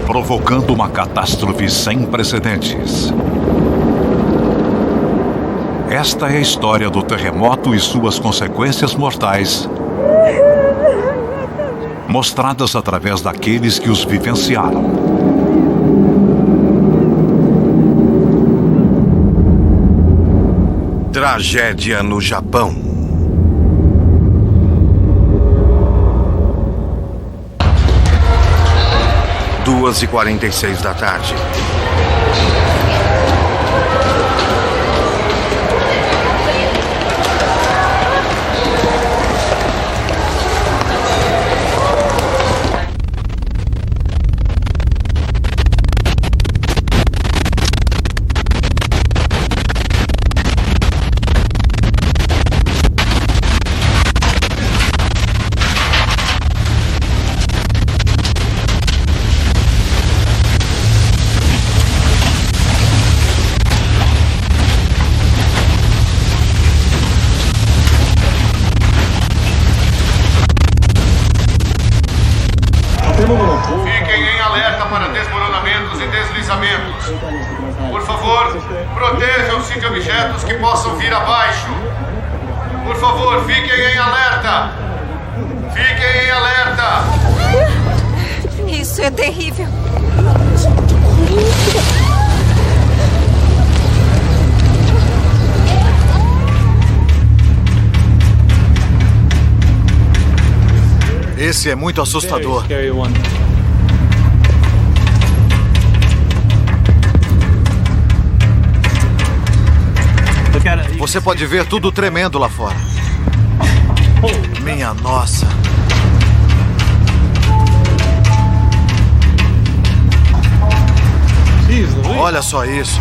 Provocando uma catástrofe sem precedentes. Esta é a história do terremoto e suas consequências mortais, mostradas através daqueles que os vivenciaram. Tragédia no Japão. 2h46 da tarde. Fiquem em alerta para desmoronamentos e deslizamentos. Por favor, protejam-se de objetos que possam vir abaixo. Por favor, fiquem em alerta. Fiquem em alerta. Isso é terrível. Esse é muito assustador. Você pode ver tudo tremendo lá fora. Minha nossa. Olha só isso.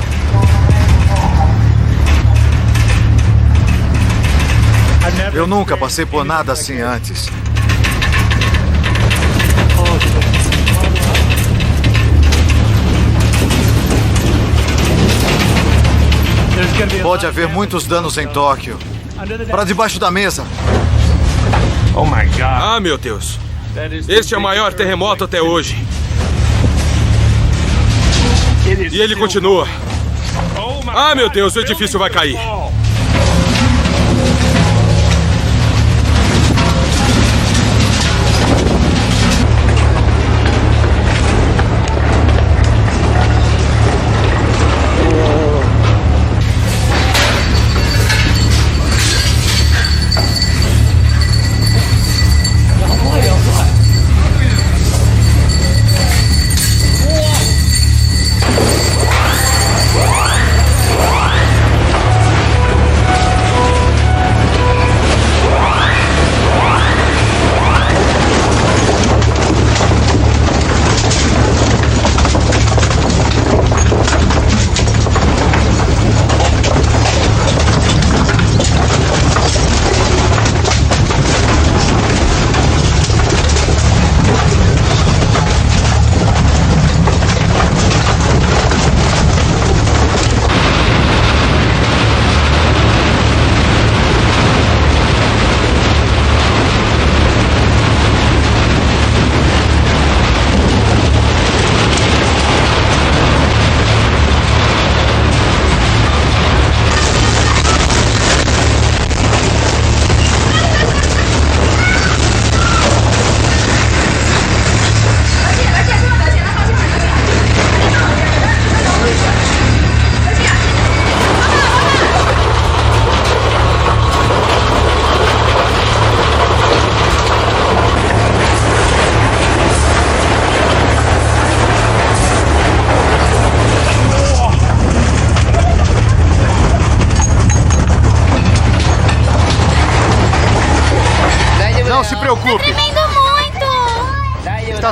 Eu nunca passei por nada assim antes. Pode haver muitos danos em Tóquio. Para debaixo da mesa. Oh my God. Ah, meu Deus. Este é o maior terremoto até hoje. E ele continua. Ah, meu Deus, o edifício vai cair.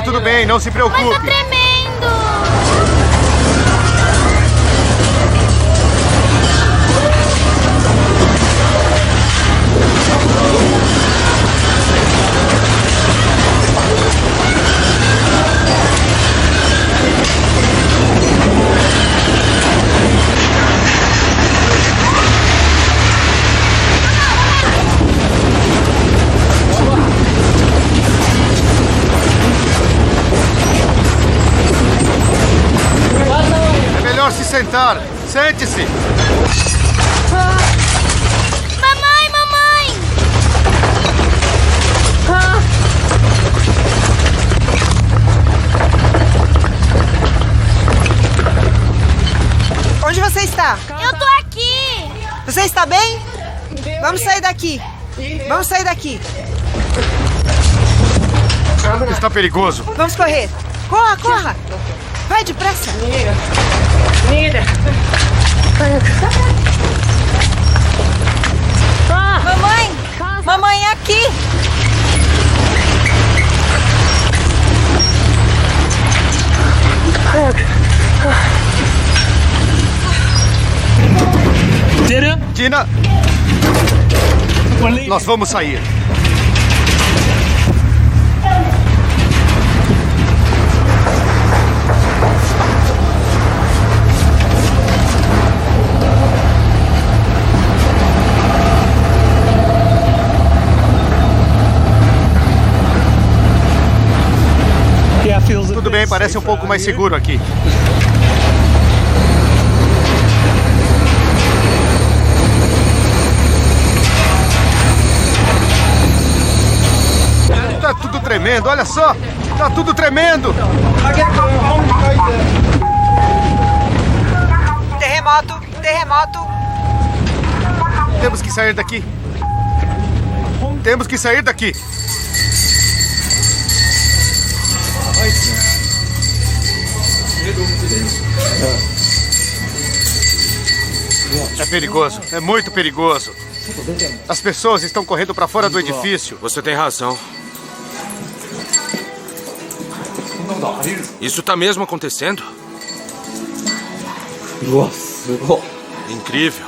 tudo bem, não se preocupe. Mas tá tremendo! Se sentar. Sente-se. Mamãe, mamãe! Onde você está? Eu tô aqui. Você está bem? Vamos sair daqui. Vamos sair daqui. Está perigoso. Vamos correr. Corra, corra. Vai depressa. Mamãe! Mamãe, aqui! Dina! Nós vamos sair. Tudo bem, parece um pouco mais seguro aqui. Tá tudo tremendo, olha só! Tá tudo tremendo! Terremoto, terremoto. Temos que sair daqui. Temos que sair daqui. É perigoso, é muito perigoso. As pessoas estão correndo para fora do edifício. Você tem razão. Isso tá mesmo acontecendo? Incrível.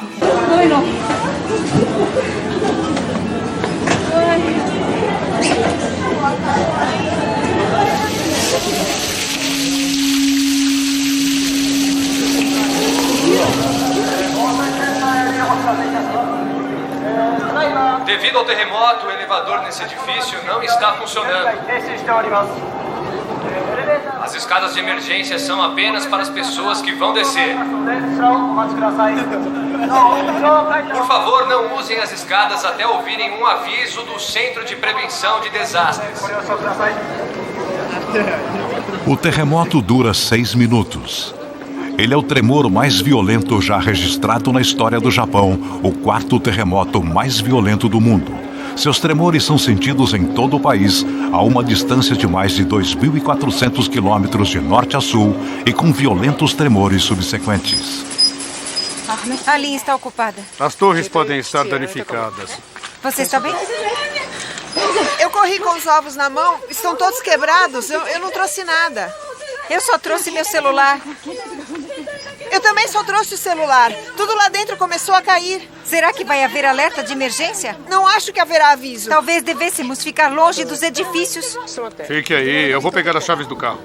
Devido ao terremoto, o elevador nesse edifício não está funcionando. As escadas de emergência são apenas para as pessoas que vão descer. Por favor, não usem as escadas até ouvirem um aviso do Centro de Prevenção de Desastres. O terremoto dura 6 minutos. Ele é o tremor mais violento já registrado na história do Japão, o 4º terremoto mais violento do mundo. Seus tremores são sentidos em todo o país, a uma distância de mais de 2.400 quilômetros de norte a sul e com violentos tremores subsequentes. A linha está ocupada. As torres podem estar danificadas. Você está bem? Eu corri com os ovos na mão, estão todos quebrados, eu não trouxe nada. Eu só trouxe meu celular. Eu também só trouxe o celular. Tudo lá dentro começou a cair. Será que vai haver alerta de emergência? Não acho que haverá aviso. Talvez devêssemos ficar longe dos edifícios. Fique aí, eu vou pegar as chaves do carro.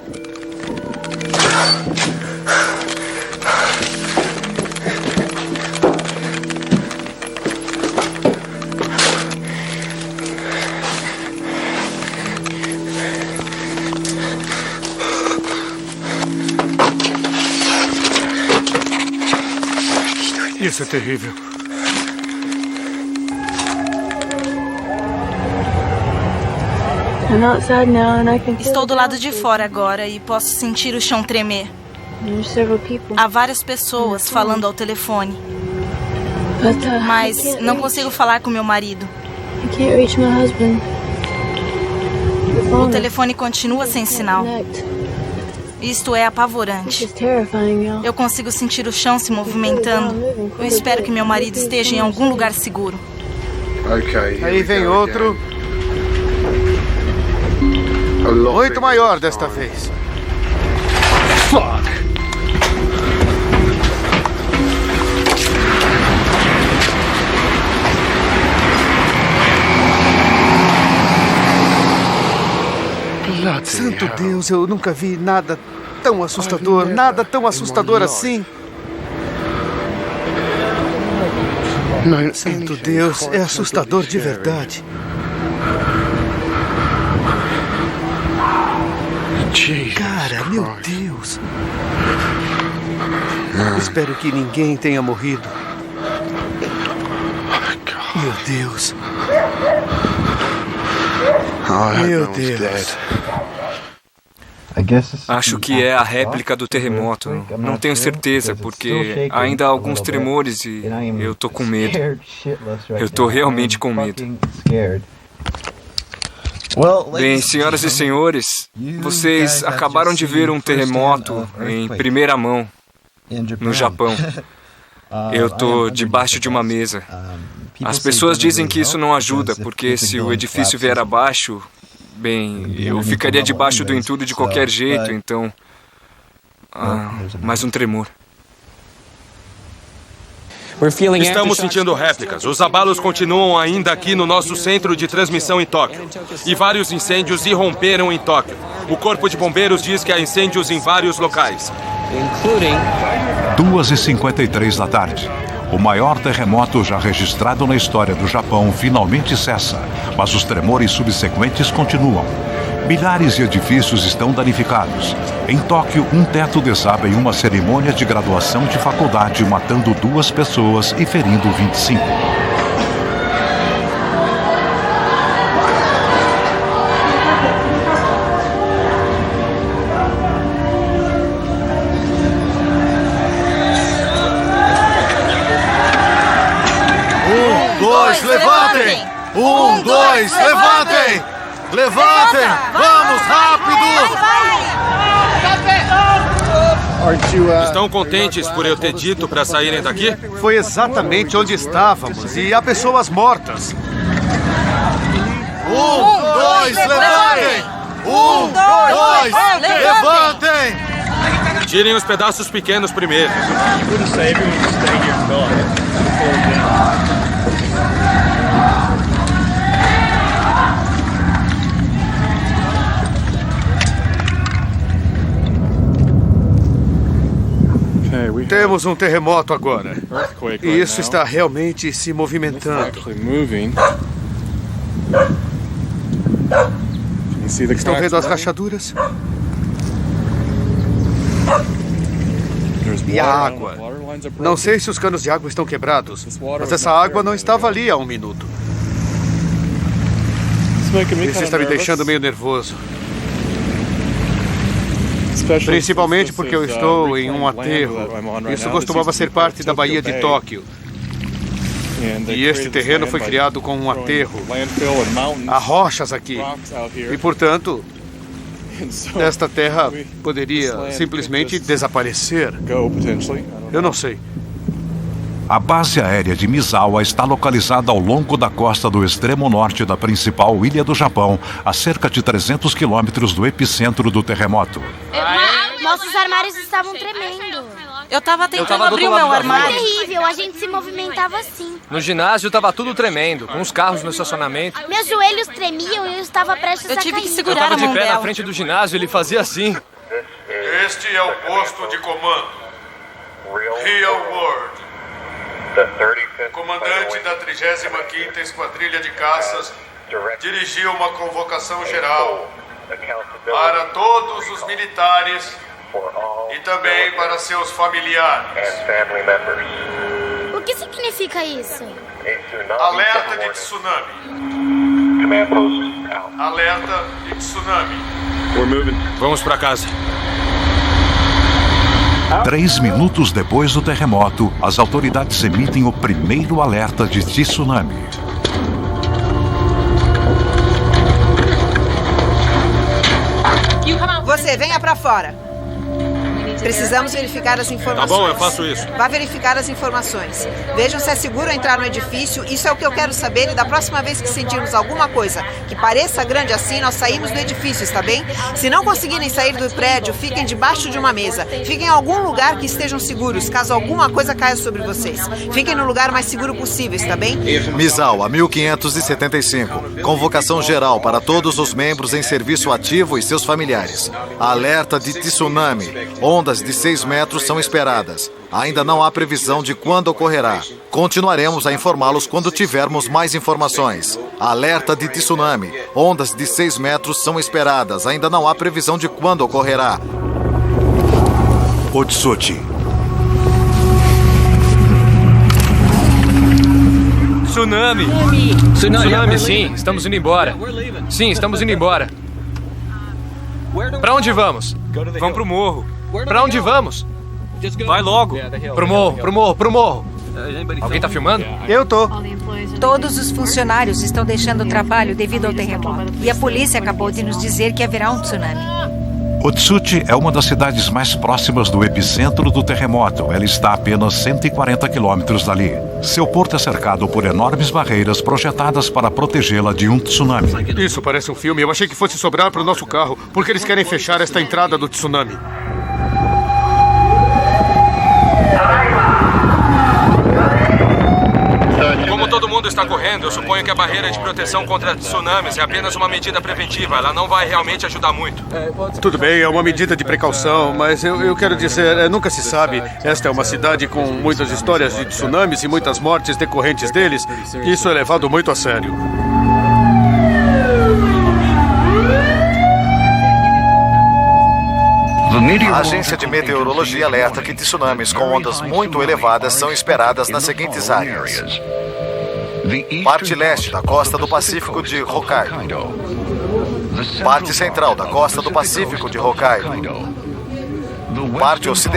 Isso é terrível. Estou do lado de fora agora e posso sentir o chão tremer. Há várias pessoas falando ao telefone. Mas não consigo falar com meu marido. O telefone continua sem sinal. Isto é apavorante. Eu consigo sentir o chão se movimentando. Eu espero que meu marido esteja em algum lugar seguro. Aí vem outro. Muito maior desta vez. Fuck! Santo Deus, eu nunca vi nada tão assustador, nada tão assustador assim. Santo Deus, é assustador de verdade. Cara, meu Deus. Espero que ninguém tenha morrido. Meu Deus. Meu Deus. Acho que é a réplica do terremoto. Não tenho certeza, porque ainda há alguns tremores e eu tô com medo. Eu tô realmente com medo. Bem, senhoras e senhores, vocês acabaram de ver um terremoto em primeira mão no Japão. Eu tô debaixo de uma mesa. As pessoas dizem que isso não ajuda, porque se o edifício vier abaixo, bem, eu ficaria debaixo do entulho de qualquer jeito, então... mais um tremor. Estamos sentindo réplicas. Os abalos continuam ainda aqui no nosso centro de transmissão em Tóquio. E vários incêndios irromperam em Tóquio. O Corpo de Bombeiros diz que há incêndios em vários locais. 2h53 da tarde. O maior terremoto já registrado na história do Japão finalmente cessa, mas os tremores subsequentes continuam. Milhares de edifícios estão danificados. Em Tóquio, um teto desaba em uma cerimônia de graduação de faculdade, matando 2 pessoas e ferindo 25. Levantem! 1, 2, levantem! Levantem! Vamos, rápido! Estão contentes por eu ter dito para saírem daqui? Foi exatamente onde estávamos e há pessoas mortas. 1, 2, levantem! 1, 2, levantem! Tirem os pedaços pequenos primeiro. Temos um terremoto agora. E isso está realmente se movimentando. Estão vendo as rachaduras? E a água. Não sei se os canos de água estão quebrados, mas essa água não estava ali há 1 minuto. Isso está me deixando meio nervoso. Principalmente porque eu estou em um aterro. Isso costumava ser parte da Baía de Tóquio. E este terreno foi criado com um aterro. Há rochas aqui. E, portanto, esta terra poderia simplesmente desaparecer. Eu não sei. A base aérea de Misawa está localizada ao longo da costa do extremo norte da principal ilha do Japão, a cerca de 300 quilômetros do epicentro do terremoto. Nossos armários estavam tremendo. Eu tava tentando abrir o meu armário. Foi terrível, a gente se movimentava assim. No ginásio tava tudo tremendo, com os carros no estacionamento. Meus joelhos tremiam e eu estava prestes a cair. Eu tive que segurar a mão dela. Eu tava de pé dela. na frente do ginásio e ele fazia assim. Este é o posto de comando. Real World. O comandante da 35ª Esquadrilha de Caças dirigiu uma convocação geral para todos os militares e também para seus familiares. O que significa isso? Alerta de tsunami. Alerta de tsunami. Vamos para casa. 3 minutos depois do terremoto, as autoridades emitem o primeiro alerta de tsunami. Você, venha pra fora. Precisamos verificar as informações. Tá bom, eu faço isso. Vá verificar as informações. Vejam se é seguro entrar no edifício. Isso é o que eu quero saber e da próxima vez que sentirmos alguma coisa que pareça grande assim, nós saímos do edifício, está bem? Se não conseguirem sair do prédio, fiquem debaixo de uma mesa. Fiquem em algum lugar que estejam seguros, caso alguma coisa caia sobre vocês. Fiquem no lugar mais seguro possível, está bem? Misal, a 1575. Convocação geral para todos os membros em serviço ativo e seus familiares. Alerta de tsunami. Ondas de 6 metros são esperadas. Ainda não há previsão de quando ocorrerá. Continuaremos a informá-los quando tivermos mais informações. Alerta de tsunami. Ondas de 6 metros são esperadas. Ainda não há previsão de quando ocorrerá. Otsuchi. Tsunami! Tsunami, sim. Estamos indo embora. Sim, estamos indo embora. Pra onde vamos? Vamos pro morro. Pra onde vamos? Vai logo. Pro morro, pro morro, pro morro. Alguém tá filmando? Eu tô. Todos os funcionários estão deixando o trabalho devido ao terremoto. E a polícia acabou de nos dizer que haverá um tsunami. Otsuchi é uma das cidades mais próximas do epicentro do terremoto. Ela está a apenas 140 quilômetros dali. Seu porto é cercado por enormes barreiras projetadas para protegê-la de um tsunami. Isso parece um filme. Eu achei que fosse sobrar para o nosso carro, porque eles querem fechar esta entrada do tsunami. Como todo mundo está correndo, eu suponho que a barreira de proteção contra tsunamis é apenas uma medida preventiva. Ela não vai realmente ajudar muito. Tudo bem, é uma medida de precaução, mas eu quero dizer, nunca se sabe. Esta é uma cidade com muitas histórias de tsunamis e muitas mortes decorrentes deles. Isso é levado muito a sério. A agência de meteorologia alerta que tsunamis com ondas muito elevadas são esperadas nas seguintes áreas: parte leste da costa do Pacífico de Hokkaido, parte central da costa do Pacífico de Hokkaido, parte ocidental